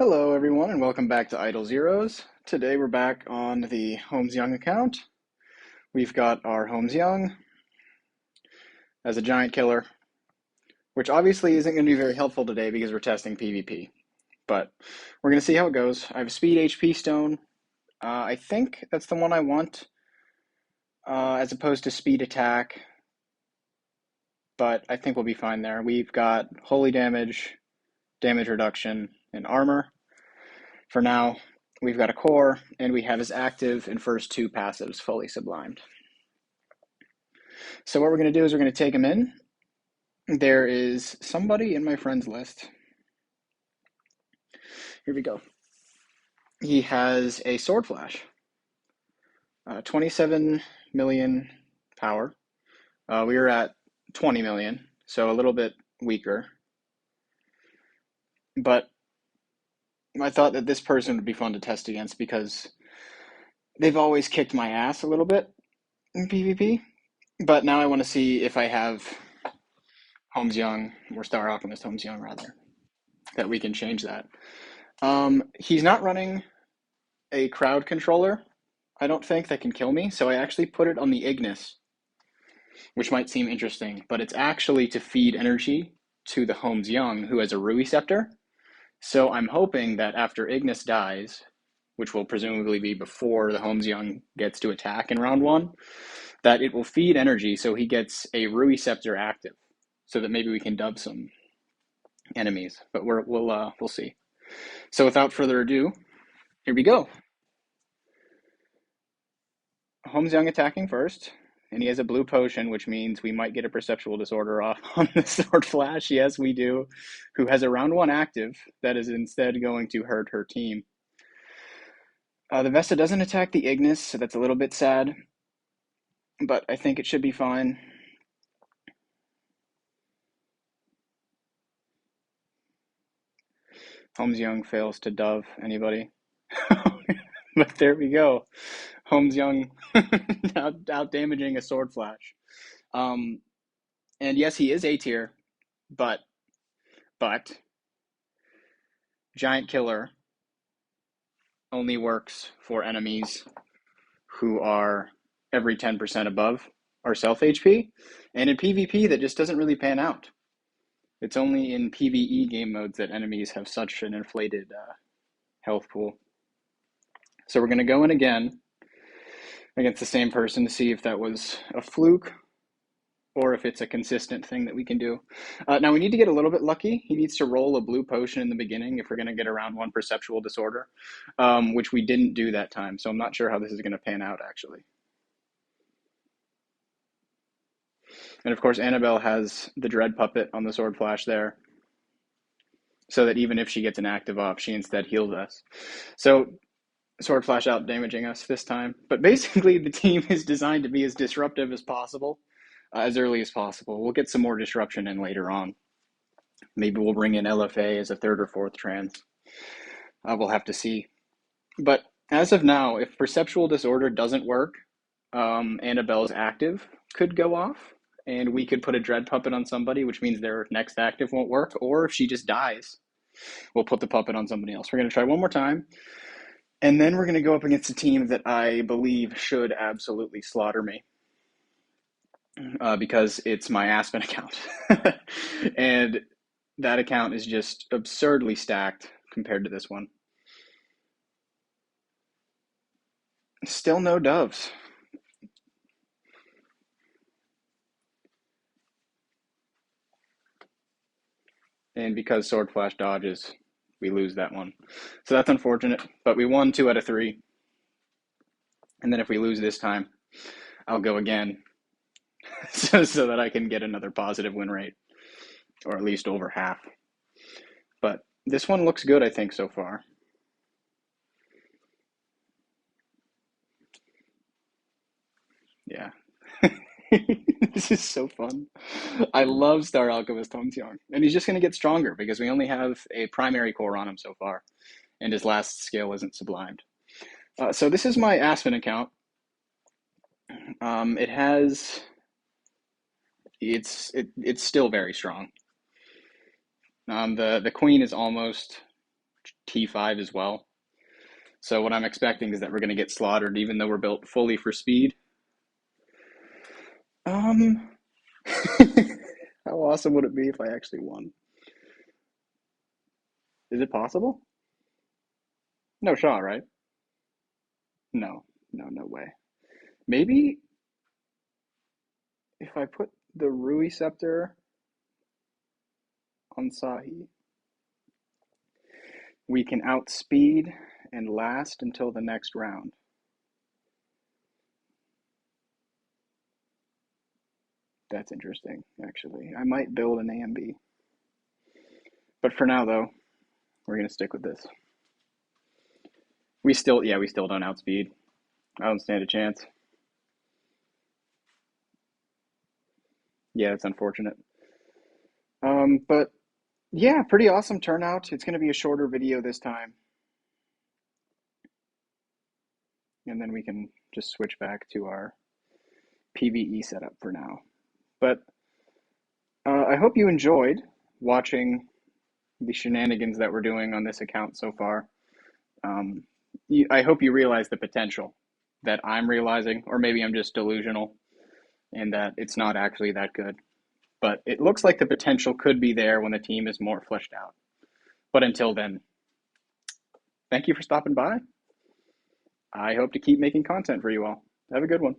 Hello everyone and welcome back to Idle Zeros. Today we're back on the Holmes Young account. We've got our Holmes Young as a giant killer, which obviously isn't going to be very helpful today because we're testing PvP. But we're going to see how it goes. I have a speed HP stone. I think that's the one I want as opposed to speed attack, but I think we'll be fine there. We've got holy damage, damage reduction, and armor. For now, we've got a core, and we have his active and first two passives fully sublimed. So what we're going to do is we're going to take him in. There is somebody in my friends list. Here we go. He has a sword flash, 27 million power. We were at 20 million, so a little bit weaker. But I thought that this person would be fun to test against because they've always kicked my ass a little bit in PvP. But now I want to see if I have Holmes Young, or Star Alchemist Holmes Young rather, that we can change that. He's not running a crowd controller, I don't think, that can kill me, so I actually put it on the Ignis, which might seem interesting, but it's actually to feed energy to the Holmes Young, who has a Rui Scepter. So I'm hoping that after Ignis dies, which will presumably be before the Holmes Young gets to attack in round one, that it will feed energy so he gets a Rui Scepter active, so that maybe we can dub some enemies. But we'll see. So without further ado, here we go. Holmes Young attacking first, and he has a blue potion, which means we might get a perceptual disorder off on the sword flash. Yes, we do. Who has a round one active that is instead going to hurt her team. The Vesta doesn't attack the Ignis, so that's a little bit sad, but I think it should be fine. Holmes Young fails to dove anybody. But there we go. Holmes Young out damaging a sword flash. And yes, he is A tier, but Giant Killer only works for enemies who are every 10% above our self HP. And in PvP, that just doesn't really pan out. It's only in PvE game modes that enemies have such an inflated health pool. So we're going to go in again against the same person to see if that was a fluke or if it's a consistent thing that we can do. Now we need to get a little bit lucky. He needs to roll a blue potion in the beginning if we're going to get around one perceptual disorder, which we didn't do that time. So I'm not sure how this is going to pan out, actually. And of course, Annabelle has the Dread Puppet on the Sword Flash there, so that even if she gets an active off, she instead heals us. So Sword Flash out damaging us this time. But basically, the team is designed to be as disruptive as possible, as early as possible. We'll get some more disruption in later on. Maybe we'll bring in LFA as a third or fourth trans. We'll have to see. But as of now, if Perceptual Disorder doesn't work, Annabelle's active could go off, and we could put a Dread Puppet on somebody, which means their next active won't work. Or if she just dies, we'll put the puppet on somebody else. We're going to try one more time. And then we're going to go up against a team that I believe should absolutely slaughter me. Because it's my Aspen account. And that account is just absurdly stacked compared to this one. Still no doves. And because Sword Flash dodges, we lose that one. So that's unfortunate, but we won 2 out of 3. And then if we lose this time, I'll go again so that I can get another positive win rate, or at least over half. But this one looks good, I think, so far. Yeah. This is so fun. I love Star Alchemist Holmes Young. And he's just going to get stronger because we only have a primary core on him so far. And his last skill isn't sublimed. So this is my Aspen account. It's still very strong. The queen is almost T5 as well. So what I'm expecting is that we're going to get slaughtered, even though we're built fully for speed. Um, how awesome would it be if I actually won? Is it possible? No shot, right? No, no way. Maybe if I put the Rui Scepter on SAHY, we can outspeed and last until the next round. That's interesting, actually. I might build an AMB. But for now, though, we're going to stick with this. We still don't outspeed. I don't stand a chance. Yeah, it's unfortunate. But yeah, pretty awesome turnout. It's going to be a shorter video this time. And then we can just switch back to our PvE setup for now. But I hope you enjoyed watching the shenanigans that we're doing on this account so far. I hope you realize the potential that I'm realizing, or maybe I'm just delusional and that it's not actually that good. But it looks like the potential could be there when the team is more fleshed out. But until then, thank you for stopping by. I hope to keep making content for you all. Have a good one.